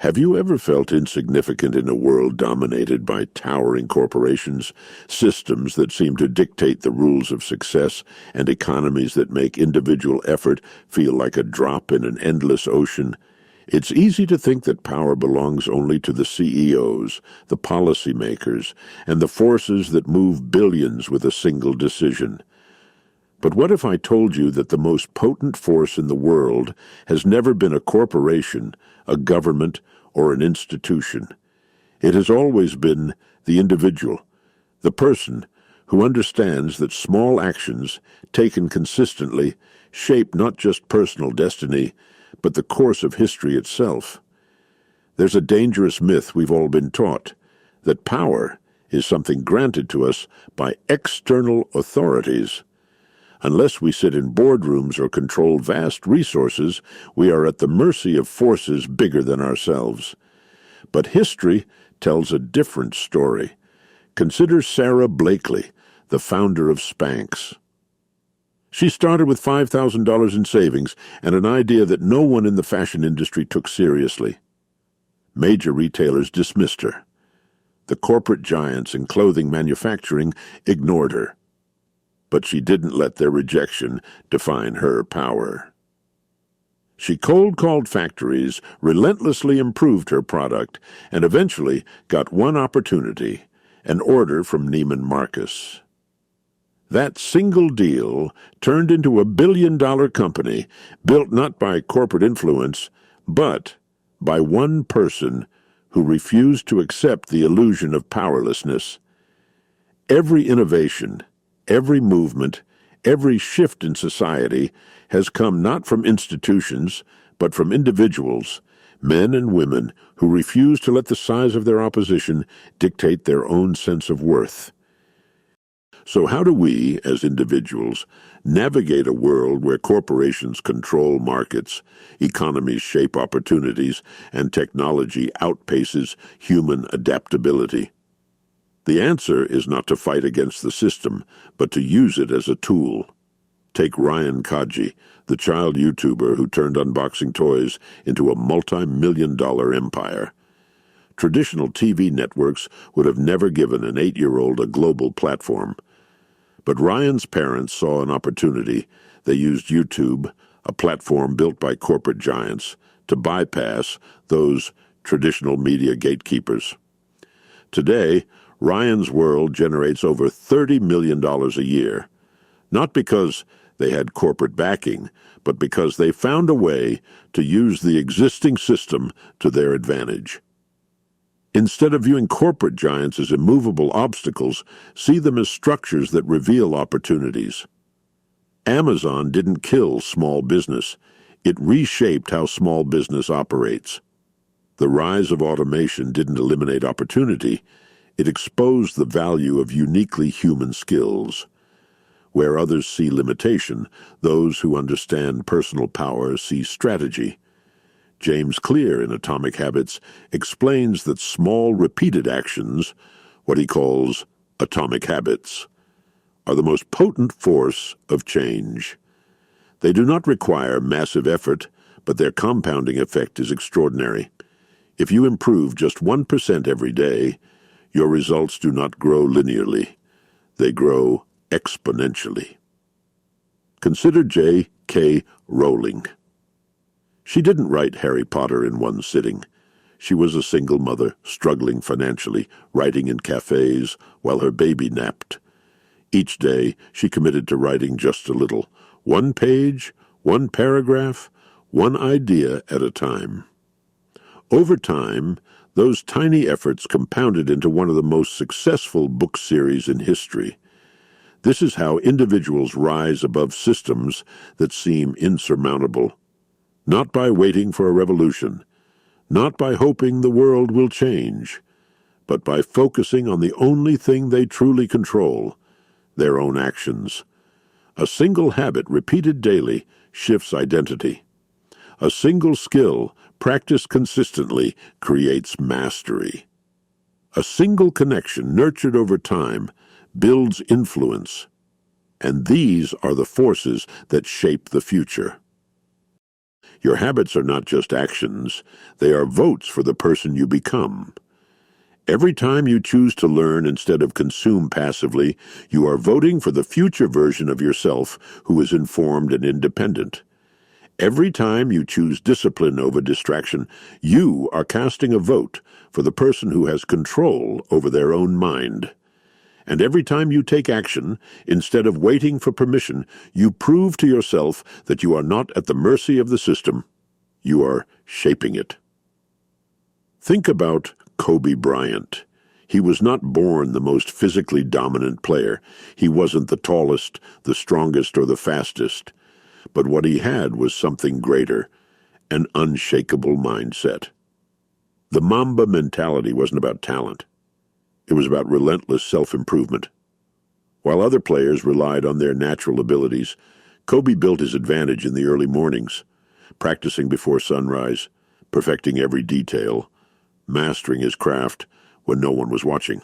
Have you ever felt insignificant in a world dominated by towering corporations, systems that seem to dictate the rules of success, and economies that make individual effort feel like a drop in an endless ocean? It's easy to think that power belongs only to the CEOs, the policymakers, and the forces that move billions with a single decision. But what if I told you that the most potent force in the world has never been a corporation, a government, or an institution? It has always been the individual, the person who understands that small actions, taken consistently, shape not just personal destiny, but the course of history itself. There's a dangerous myth we've all been taught, that power is something granted to us by external authorities. Unless we sit in boardrooms or control vast resources, we are at the mercy of forces bigger than ourselves. But history tells a different story. Consider Sarah Blakely, the founder of Spanx. She started with $5,000 in savings and an idea that no one in the fashion industry took seriously. Major retailers dismissed her. The corporate giants in clothing manufacturing ignored her. But she didn't let their rejection define her power. She cold-called factories, relentlessly improved her product, and eventually got one opportunity, an order from Neiman Marcus. That single deal turned into a billion-dollar company, built not by corporate influence, but by one person who refused to accept the illusion of powerlessness. Every innovation, every movement, every shift in society has come not from institutions, but from individuals, men and women who refuse to let the size of their opposition dictate their own sense of worth. So how do we, as individuals, navigate a world where corporations control markets, economies shape opportunities, and technology outpaces human adaptability? The answer is not to fight against the system, but to use it as a tool. Take Ryan Kaji, the child YouTuber who turned unboxing toys into a multi-million-dollar empire. Traditional TV networks would have never given an 8-year-old a global platform. But Ryan's parents saw an opportunity. They used YouTube, a platform built by corporate giants, to bypass those traditional media gatekeepers. Today, Ryan's world generates over $30 million a year, not because they had corporate backing, but because they found a way to use the existing system to their advantage. Instead of viewing corporate giants as immovable obstacles, see them as structures that reveal opportunities. Amazon didn't kill small business. It reshaped how small business operates. The rise of automation didn't eliminate opportunity. It exposed the value of uniquely human skills. Where others see limitation, those who understand personal power see strategy. James Clear in Atomic Habits explains that small repeated actions, what he calls atomic habits, are the most potent force of change. They do not require massive effort, but their compounding effect is extraordinary. If you improve just 1% every day, your results do not grow linearly. They grow exponentially. Consider J.K. Rowling. She didn't write Harry Potter in one sitting. She was a single mother, struggling financially, writing in cafes while her baby napped. Each day, she committed to writing just a little, one page, one paragraph, one idea at a time. Over time, those tiny efforts compounded into one of the most successful book series in history. This is how individuals rise above systems that seem insurmountable. Not by waiting for a revolution, not by hoping the world will change, but by focusing on the only thing they truly control, their own actions. A single habit repeated daily shifts identity. A single skill practiced consistently creates mastery. A single connection nurtured over time builds influence. And these are the forces that shape the future. Your habits are not just actions, they are votes for the person you become. Every time you choose to learn instead of consume passively, you are voting for the future version of yourself who is informed and independent. Every time you choose discipline over distraction, you are casting a vote for the person who has control over their own mind. And every time you take action, instead of waiting for permission, you prove to yourself that you are not at the mercy of the system. You are shaping it. Think about Kobe Bryant. He was not born the most physically dominant player. He wasn't the tallest, the strongest, or the fastest. But what he had was something greater, an unshakable mindset. The Mamba mentality wasn't about talent. It was about relentless self-improvement. While other players relied on their natural abilities, Kobe built his advantage in the early mornings, practicing before sunrise, perfecting every detail, mastering his craft when no one was watching.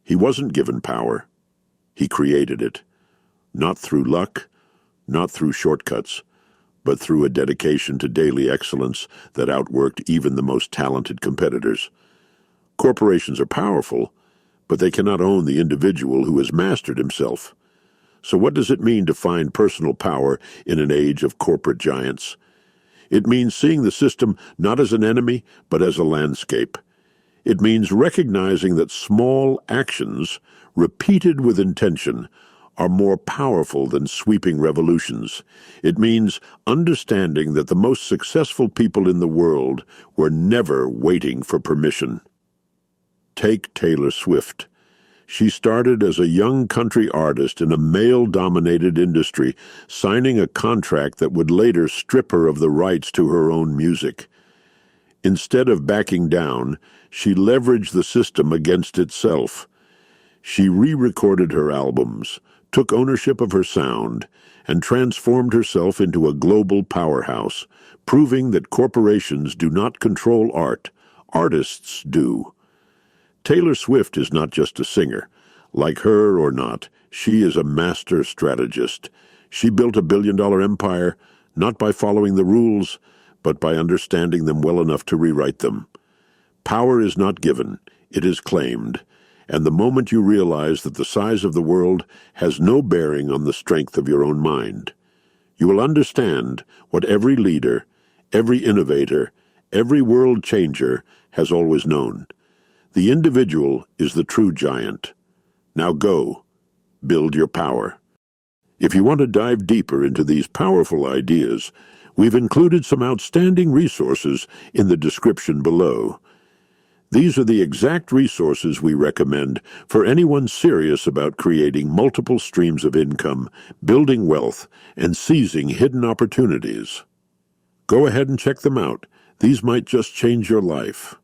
He wasn't given power. He created it, not through luck, not through shortcuts, but through a dedication to daily excellence that outworked even the most talented competitors. Corporations are powerful, but they cannot own the individual who has mastered himself. So what does it mean to find personal power in an age of corporate giants? It means seeing the system not as an enemy, but as a landscape. It means recognizing that small actions, repeated with intention, are more powerful than sweeping revolutions. It means understanding that the most successful people in the world were never waiting for permission. Take Taylor Swift. She started as a young country artist in a male-dominated industry, signing a contract that would later strip her of the rights to her own music. Instead of backing down, she leveraged the system against itself. She re-recorded her albums, took ownership of her sound, and transformed herself into a global powerhouse, proving that corporations do not control art, artists do. Taylor Swift is not just a singer. Like her or not, she is a master strategist. She built a billion-dollar empire, not by following the rules, but by understanding them well enough to rewrite them. Power is not given, it is claimed. And the moment you realize that the size of the world has no bearing on the strength of your own mind, you will understand what every leader, every innovator, every world changer has always known. The individual is the true giant. Now go, build your power. If you want to dive deeper into these powerful ideas, we've included some outstanding resources in the description below. These are the exact resources we recommend for anyone serious about creating multiple streams of income, building wealth, and seizing hidden opportunities. Go ahead and check them out. These might just change your life.